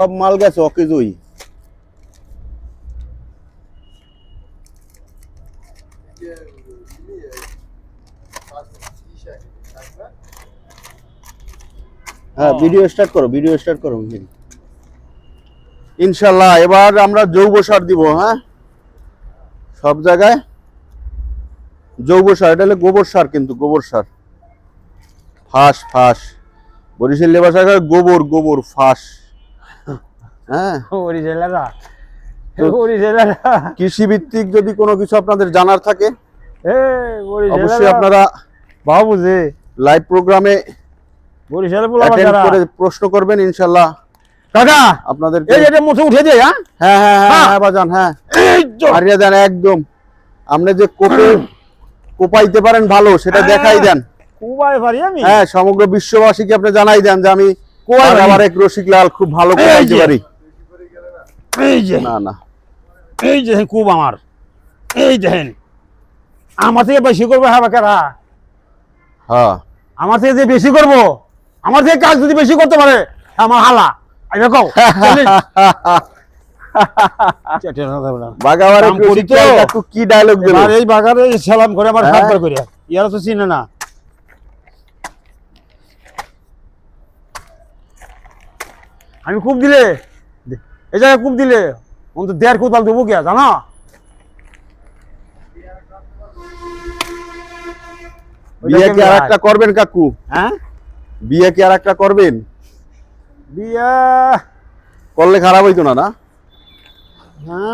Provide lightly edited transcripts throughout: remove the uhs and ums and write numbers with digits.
সব মাল গেছে অকেজই। হ্যাঁ, ভিডিও স্টার্ট করো। ইনশাল্লাহ এবার আমরা জৈব সার দিব। হ্যাঁ, সব জায়গায় জৈব সার, এটা হলো গোবর সার, কিন্তু গোবর সার ফাঁস বরিশাল লেবার সার গোবর ফাঁস। হ্যাঁ, কৃষি ভিত্তিক যদি কোনো কিছু আপনাদের জানার থাকে অবশ্যই আপনারা বাবুজি লাইভ প্রোগ্রামে অ্যাটেন্ড করে প্রশ্ন করবেন ইনশাআল্লাহ। কাকা আপনাদের এই এটা মুঠে উঠে যায়। হ্যাঁ বাজান, হ্যাঁ মারিয়া দেন একদম। আপনি যে কোপাইতে পারেন ভালো, সেটা দেখাই দেন। কোপাই পারি আমি? হ্যাঁ, সমগ্র বিশ্ববাসীকে আপনি জানাই দেন যে আমি আমার এক রসিক লাল খুব ভালো কোপাইতে পারি। এই যে না এই যে খুব আমার এই দেখেন আমার থেকে বেশি করবো। হ্যাঁ বাকেরা, হ্যাঁ আমার থেকে যে বেশি করবো, আমার থেকে কাজ যদি বেশি করতে পারে আমার হালা দেখো কি ডায়লগ দিল এই বাগারে সালাম করে আমার সাতবার করে ইয়ারা তো চিনে না। আমি খুব দিলে এই জায়গায় খুব দিলে অন্তত 1.5 কোদাল দেবো কে জানো? বিয়ে কি আর একটা করবেন কাকু? হ্যাঁ, বিয়ে কি আর একটা করবেন? বিয়া করলে খারাপ হইতো না? না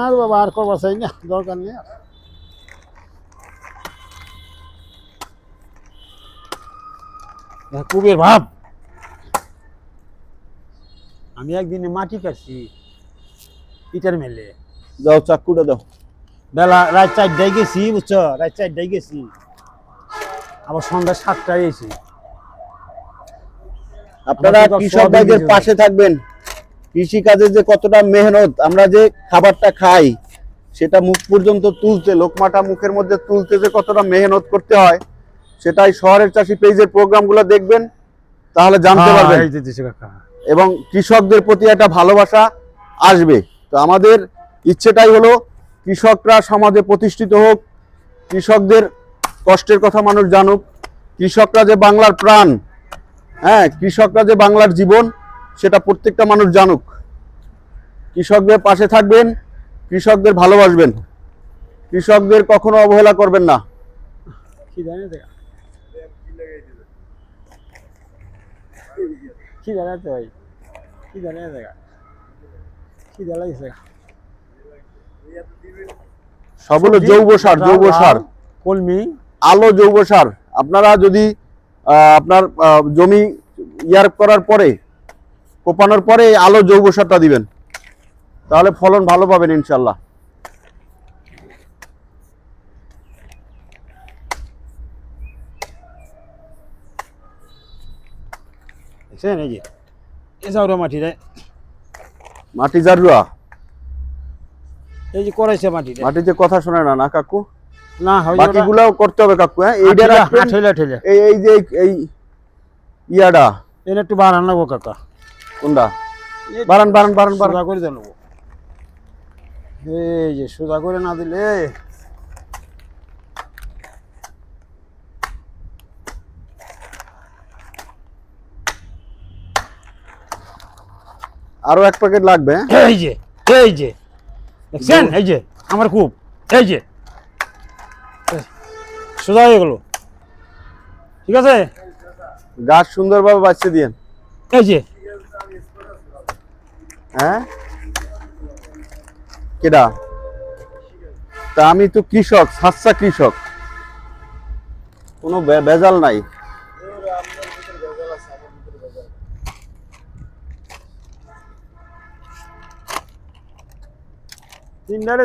আর বাবা আর করবার চাই না, দরকার নেই। কুবের ভাব। আমি একদিনে মাটি কাটছি ইটার মেলে, যাও চাকুটা দাও। বেলা রাত 4টায় গেছি, বুঝছো? রাত 4টায় গেছি, আবার সন্ধ্যা 7টায় এসেছি। আপনারা কৃষক ভাইদের পাশে থাকবেন। কৃষি কাজে যে কতটা মেহনত, আমরা যে খাবারটা খাই সেটা মুখ পর্যন্ত তুলতে, লোকমাটা মুখের মধ্যে তুলতে যে কতটা মেহনত করতে হয়, সেটাই শহরের চাষি পেজের প্রোগ্রামগুলো দেখবেন, তাহলে জানতে পারবেন এবং কৃষকদের প্রতি একটা ভালোবাসা আসবে। তো আমাদের ইচ্ছেটাই হলো কৃষকরা সমাজে প্রতিষ্ঠিত হোক, কৃষকদের কষ্টের কথা মানুষ জানুক, কৃষকরা যে বাংলার প্রাণ, হ্যাঁ কৃষকরা যে বাংলার জীবন, সেটা প্রত্যেকটা মানুষ জানুক। কৃষকদের পাশে থাকবেন, কৃষকদের ভালোবাসবেন, কৃষকদের কখনো অবহেলা করবেন না। সব হলো জৈব সার, কলমি আলো জৈব সার। আপনারা যদি আপনার জমি ইয়ার করার পরে, কোপানোর পরে আলো জৈব সারটা দিবেন, তাহলে ফলন ভালো পাবেন ইনশাল্লাহ। মাটি জারুয়া, এই যে করাইছে মাটি যে কথা শোনে না, না কাকু? না, বাকিগুলাও করতে হবে কাকু। হ্যাঁ, এইটা এই যে এই ইয়াডা এনে একটু বাড়ান লাগবো কাকা। কোনটা? বাড়ান করে দেন। এই যে সোজা করে না দিলে আরো 1 প্যাকেট লাগবে। এই যে দেখছেন, এই যে আমার খুব এই যে সোজা হয়ে গেল। ঠিক আছে, গাছ সুন্দরভাবে বাঁচিয়ে দিয়েন। এই যে হ্যাঁ, কেডা? তা আমি তো কৃষক, সাচ্চা কৃষক, কোনো ভেজাল নাই।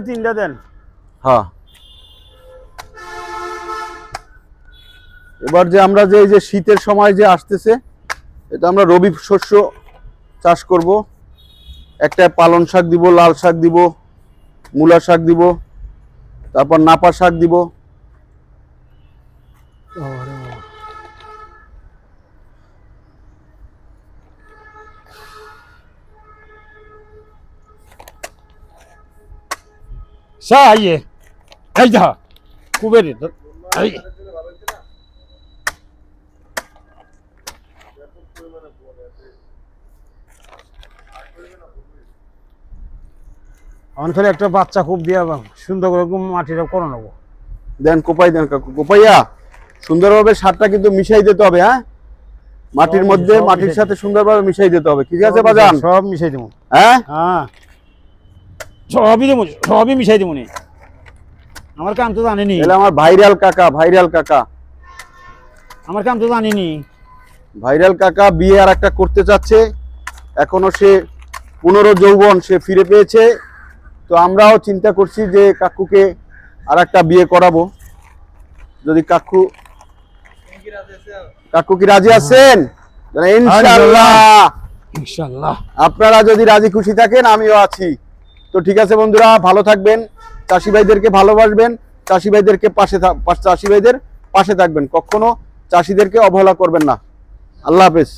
তিনটা দেন। হ্যাঁ, এবার যে আমরা যে এই যে শীতের সময় যে আসতেছে, এটা আমরা রবি শস্য চাষ করব। একটা পালং শাক দিব, লাল শাক দিব, মূলা শাক দিব, তারপর নাপা শাক দিব। সাইয়ে এই যা কুবের এই আমার খালি একটা বাচ্চা খুব দিয়া সুন্দর করে মাটিটা করে নেবো। দেন কোপাই দেন কাকু, কোপাইয়া সুন্দরভাবে সারটা কিন্তু মিশাই দিতে হবে। হ্যাঁ, মাটির মধ্যে সব মাটির মিশাই সাথে সুন্দরভাবে মিশাই দিতে হবে। ঠিক আছে বাজান? সব মিশাই দেবো। হ্যাঁ, হ্যাঁ সবই দেবো, সবই মিশাই দেবো নি। আমার কাম তো জানিনি, তাহলে আমার ভাইরাল কাকা, ভাইরাল কাকা, আমার কাম তো জানিনি। ভাইরাল কাকা বিয়ে আর একটা করতে চাচ্ছে, এখনো সে পুনর্যৌবন সে ফিরে পেয়েছে। তো আমরাও চিন্তা করছি যে কাকুকে আর একটা বিয়ে করাবো। যদি কাকু কি রাজি আছেন? ইনশাআল্লাহ, ইনশাআল্লাহ। আপনারা যদি রাজি খুশি থাকেন আমিও আছি। তো ঠিক আছে বন্ধুরা, ভালো থাকবেন, চাষি ভাইদেরকে ভালোবাসবেন, চাষি ভাইদের পাশে থাকবেন, কখনো চাষিদেরকে অবহেলা করবেন না। আল্লাহ হাফেজ।